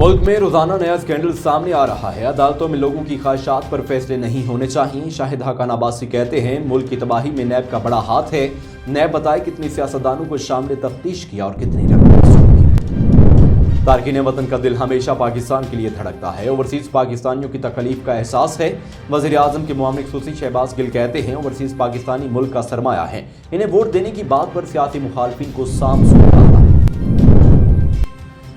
मुल्क में रोजाना नया स्कैंडल सामने आ रहा है। अदालतों में लोगों की ख्वाहिशात पर फैसले नहीं होने चाहिए। शाहिद हकान अब्बासी कहते हैं मुल्क की तबाही में नैब का बड़ा हाथ है। नैब बताए कितनी सियासतदानों को शामिल तफ्तीश किया और कितनी रकम की। तारकीन वतन का दिल हमेशा पाकिस्तान के लिए धड़कता है। ओवरसीज पाकिस्तानियों की तकलीफ का एहसास है। वज़ीर आज़म के मुआविन खसूसी शहबाज गिल कहते हैं ओवरसीज पाकिस्तानी मुल्क का सरमाया है। इन्हें वोट देने की बात पर सियासी मुखालफिन को साम सुनता है।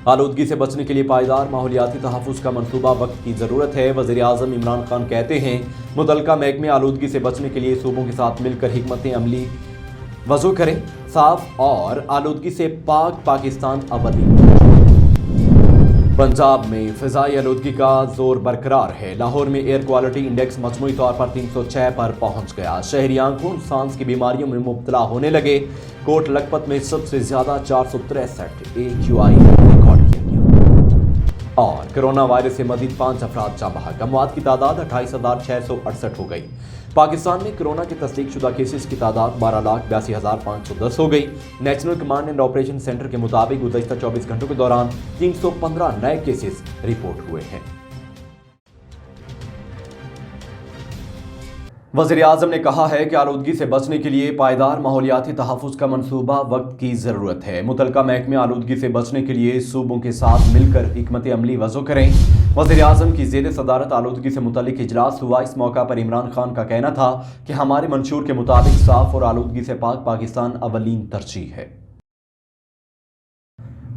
आलूदगी से बचने के लिए पायदार माहौलियाती तहफ़्फ़ुज़ का मनसूबा वक्त की ज़रूरत है। वज़ीर आज़म इमरान खान कहते हैं मुतल्लिका महकमे आलूदगी से बचने के लिए सूबों के साथ मिलकर हिकमत अमली वज़ू करें। साफ और आलूदगी से पाक पाकिस्तान अव्वली। पंजाब में फ़िज़ाई आलूदगी का जोर बरकरार है। लाहौर में एयर क्वालिटी इंडेक्स मजमूई तौर पर 306 पर पहुंच गया। शहरी आंखों और सांस की बीमारियों में मुब्तला होने लगे। कोट लखपत में सबसे ज्यादा 463 AQI रिकॉर्ड किया गया। और कोरोना वायरस से मजीद 5 अफराद जाँ बहक। अमवात की तादाद 28,668 हो गई। पाकिस्तान में कोरोना के तस्दीक शुदा केसेस की तादाद 12,82,510 हो गई। National command and operation centre के मुताबिक गुज़श्ता 24 घंटों के दौरान 315 नए केसेस रिपोर्ट हुए हैं। वज़ीर आज़म ने कहा है कि आलूदगी से बचने के लिए पायदार माहौलियाती तहफ़्फ़ुज़ का मनसूबा वक्त की ज़रूरत है। मुतल्लिका महकमे आलूदगी से बचने के लिए सूबों के साथ मिलकर हिकमत अमली वज़ू करें। वज़ीर आज़म की ज़ेर सदारत आलूदगी से मुतल्लिक इजलास हुआ। इस मौका पर इमरान खान का कहना था कि हमारे मंशूर के मुताबिक साफ और आलूदगी से पाक पाकिस्तान अव्वलीन तरजीह है।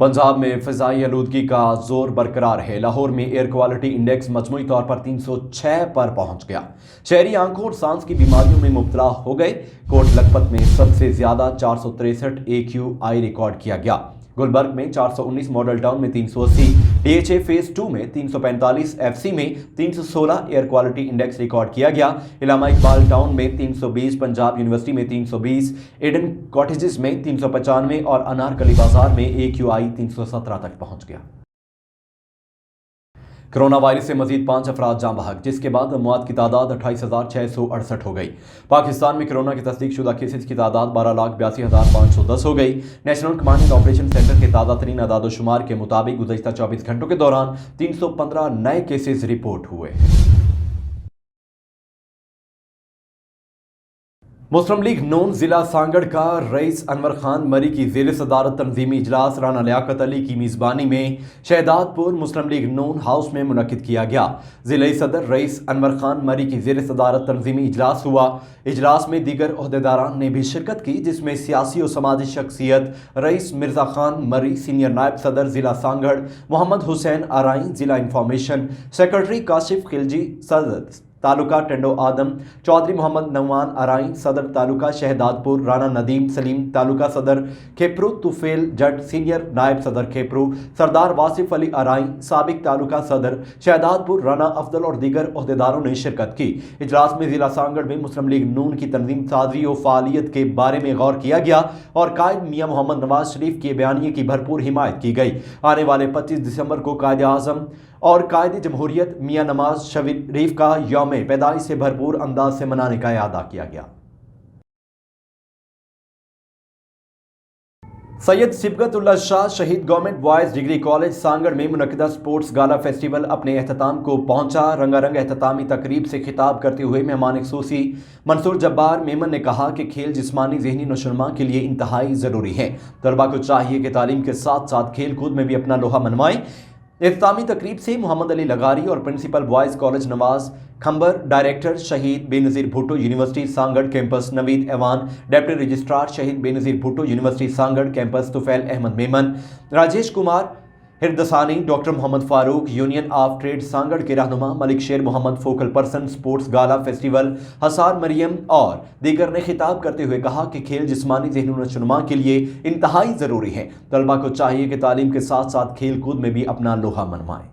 पंजाब में फ़िज़ाई आलूदगी का जोर बरकरार है। लाहौर में एयर क्वालिटी इंडेक्स मजमूई तौर पर 306 पर पहुंच गया। शहरी आंखों और सांस की बीमारियों में मुब्तला हो गए। कोट लखपत में सबसे ज्यादा 463 AQI रिकॉर्ड किया गया। गुलबर्ग में 419, मॉडल टाउन में 380, DHA फेज 2 में 345, FC में 316 एयर क्वालिटी इंडेक्स रिकॉर्ड किया गया। इलामा इकबाल टाउन में 320, पंजाब यूनिवर्सिटी में 320, एडन कॉटेजेस में 395 और अनारकली बाजार में AQI 317 तक पहुंच गया। कोरोना वायरस से मजीद 5 अफराद जाँ बहक, जिसके बाद अमवात की तादाद 28,668 हो गई। पाकिस्तान में कोरोना के तस्दीक शुदा केसेस की तादाद 12,82,510 हो गई। National command and operation centre के ताज़ा तरीन अदाद-ओ-शुमार के मुताबिक गुज़श्ता 24 घंटों के दौरान 315 नए केसेस रिपोर्ट हुए। मुस्लिम लीग नून जिला सांगड़ का रईस अनवर खान मरी की ज़ेर सदारत तंजीमी इजलास राना लियाकत अली की मेज़बानी में शहदादपुर मुस्लिम लीग नून हाउस में मुनक्किद किया गया। ज़िले सदर रईस अनवर खान मरी की ज़ेर सदारत तंजीमी इजलास हुआ। इजलास में दीगर ओहदेदारान ने भी शिरकत की, जिसमें सियासी और समाजी शख्सियत रईस मिर्ज़ा खान मरी, सीनियर नायब सदर ज़िला सांगड़ मोहम्मद हुसैन आराई, ज़िला इंफॉर्मेशन सेक्रेटरी काशिफ खिलजी, सदर तालुका टेंडो आदम, चौधरी मोहम्मद नवान आराई, सदर तालुका शहदादपुर राना नदीम सलीम, तालुका सदर खेपरू तुफेल जट, सीनियर नायब सदर खेपरू सरदार वासिफ अली आराई, साबिक तालुका सदर शहदादपुर राना अफजल और दीगर ओहदेदारों ने शिरकत की। इजलास में जिला सांगड़ में मुस्लिम लीग नून की तंजीम साजी और फ़ालियत के बारे में गौर किया गया और कायद मियाँ मोहम्मद नवाज शरीफ के बयानिए की भरपूर हिमायत की गई। आने वाले 25 दिसंबर को कायद आज़म और कायद जमहूरियत मियाँ नवाज शरीफ का यौम पैदाइश से भरपूर अंदाज से मनाने का इरादा किया गया। सैयद सिबगतुल्लाह शाह शहीद government boys degree college Sanghar में मुनक्किदा स्पोर्ट्स गाला फेस्टिवल अपने एहतताम को पहुंचा। रंगारंग एहततामी तकरीब से खिताब करते हुए मेहमान खसूसी मंसूर जब्बार मेमन ने कहा कि खेल जिस्मानी ज़हनी नशोनुमा के लिए इंतहाई ज़रूरी है। तलबा को चाहिए कि तालीम के साथ साथ खेल कूद में भी अपना लोहा मनवाएं। इख्तितामी तकरीब से मोहम्मद अली लगारी और principal boys college Nawaz Khambar, director Shaheed Benazir Bhutto university Sanghar campus Naveed Awan, deputy registrar Shaheed Benazir Bhutto university Sanghar campus Tufail Ahmed Memon, Rajesh Kumar Hirdasani, doctor Mohammad Farooq, union of trade Sanghar के रहनुमा Malik Sher Mohammad, focal person sports gala festival Hasar Maryam और दीगर ने खिताब करते हुए कहा कि खेल जिस्मानी ज़हनी नशोनुमा के लिए इंतहाई ज़रूरी है। तलबा को चाहिए कि तालीम के साथ साथ खेल कूद में भी अपना लोहा मनवाएं।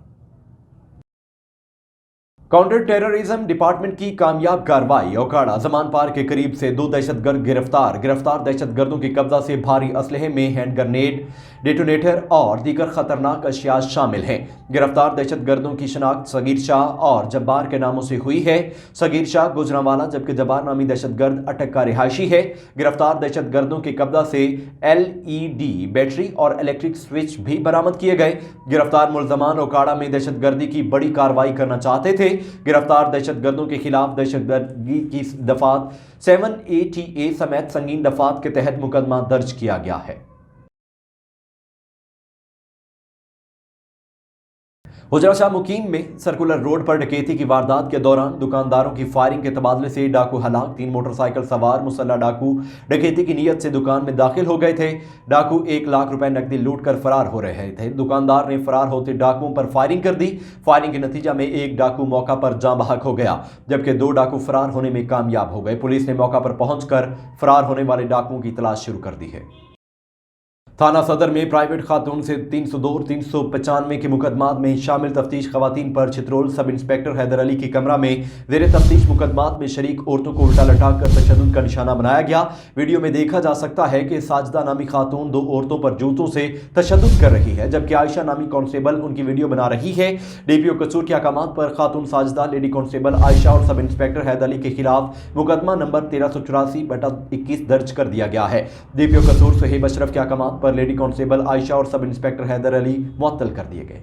काउंटर टेररिज्म डिपार्टमेंट की कामयाब कार्रवाई। ओकाड़ा जमान पार के करीब से 2 दहशतगर्द गिरफ्तार दहशतगर्दों के कब्जा से भारी असलहे में हैंड ग्रेनेड, डेटोनेटर और दीगर खतरनाक अशिया शामिल हैं। गिरफ्तार दहशत गर्दों की शनाख्त सगीर शाह और जब्बार के नामों से हुई है। सगीर शाह गुजरांवाला जबकि जब्बार नामी दहशतगर्द अटक का रिहायशी है। गिरफ्तार दहशत गर्दों के कब्जा से LED बैटरी और इलेक्ट्रिक स्विच भी बरामद किए गए। गिरफ्तार मुल्जमान ओकाड़ा में दहशतगर्दी की बड़ी कार्रवाई करना चाहते थे। गिरफ्तार दहशतगर्दों के खिलाफ दहशतगर्दी की दफात 7ATA समेत संगीन दफात के तहत मुकदमा दर्ज किया गया है। हुजरा शाह मुकीम में सर्कुलर रोड पर डकैती की वारदात के दौरान दुकानदारों की फायरिंग के तबादले से डाकू हलाक। 3 मोटरसाइकिल सवार मुसल्लह डाकू डकैती की नीयत से दुकान में दाखिल हो गए थे। डाकू 1 लाख रुपए नकदी लूट कर फरार हो रहे थे। दुकानदार ने फरार होते डाकुओं पर फायरिंग कर दी। फायरिंग के नतीजा में एक डाकू मौका पर जाँ बहक हो गया, जबकि 2 डाकू फरार होने में कामयाब हो गए। पुलिस ने मौका पर पहुंचकर फरार होने वाले डाकुओं की तलाश शुरू कर दी है। थाना सदर में प्राइवेट खातून से 302 और 395 के मुकदमात में शामिल तफ्तीश खवातीन पर चित्रोल सब इंस्पेक्टर हैदर अली की कमरा में ज़ेरे तफ्तीश मुकदमात में शरीक औरतों को उल्टा लटाकर तशद्दुद का निशाना बनाया गया। वीडियो में देखा जा सकता है कि साजिदा नामी खातून 2 औरतों पर जूतों से तशद्दुद कर रही है, जबकि आयशा नामी कांस्टेबल उनकी वीडियो बना रही है। DPO कसूर के अहकामात पर खातून साजिदा लेडी कांस्टेबल आयशा और सब इंस्पेक्टर हैदर अली के खिलाफ मुकदमा नंबर 1384/21 दर्ज कर दिया गया है। DPO कसूर सुहेब अशरफ के अहकामात पर लेडी कांस्टेबल आयशा और सब इंस्पेक्टर हैदर अली मुअत्तल कर दिए गए।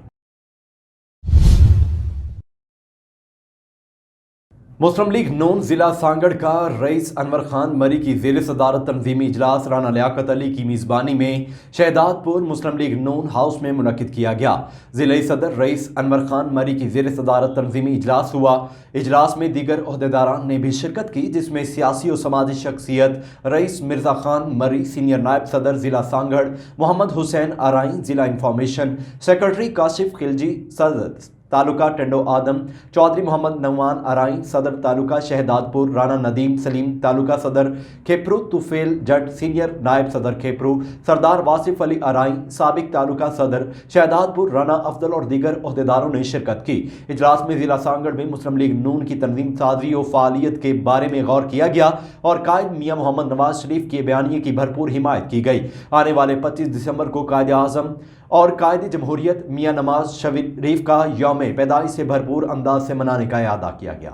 मुस्लिम लीग नून जिला सांगड़ का रईस अनवर खान मरी की ज़ेर सदारत तंजीमी इजलास राना लियाकत अली की मेज़बानी में शहदादपुर मुस्लिम लीग नून हाउस में मुनक्किद किया गया। ज़िले सदर रईस अनवर खान मरी की ज़ेर सदारत तंजीमी इजलास हुआ। इजलास में दीगर ओहदेदारान ने भी शिरकत की, जिसमें सियासी और समाजी शख्सियत रईस मिर्ज़ा खान मरी, सीनियर नायब सदर ज़िला सांगड़ मोहम्मद हुसैन आराई, ज़िला इंफॉर्मेशन सेक्रेटरी काशिफ खिलजी, सदर तालुका टंडो आदम चौधरी मोहम्मद नवान आराई, सदर तालुका शहदादपुर राना नदीम सलीम, तालुका सदर खेपरू तुफेल जट, सीनियर नायब सदर खेपरू सरदार वासिफ अली आराई, साबिक तालुका सदर शहदादपुर राना अफजल और दीगर ओहदेदारों ने शिरकत की। इजलास में जिला सांगड़ में मुस्लिम लीग नून की तंजीम साजी और फ़ालियत के बारे में गौर किया गया और कायद मियाँ मोहम्मद नवाज शरीफ के बयानिए की भरपूर हिमायत की गई। आने वाले 25 दिसंबर को कायद आज़म और कायद जमहूरियत मियाँ नवाज शरीफ का यौम पैदाइश से भरपूर अंदाज से मनाने का इरादा किया गया।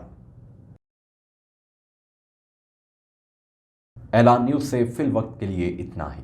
ऐलान न्यूज़ से फिल वक्त के लिए इतना ही।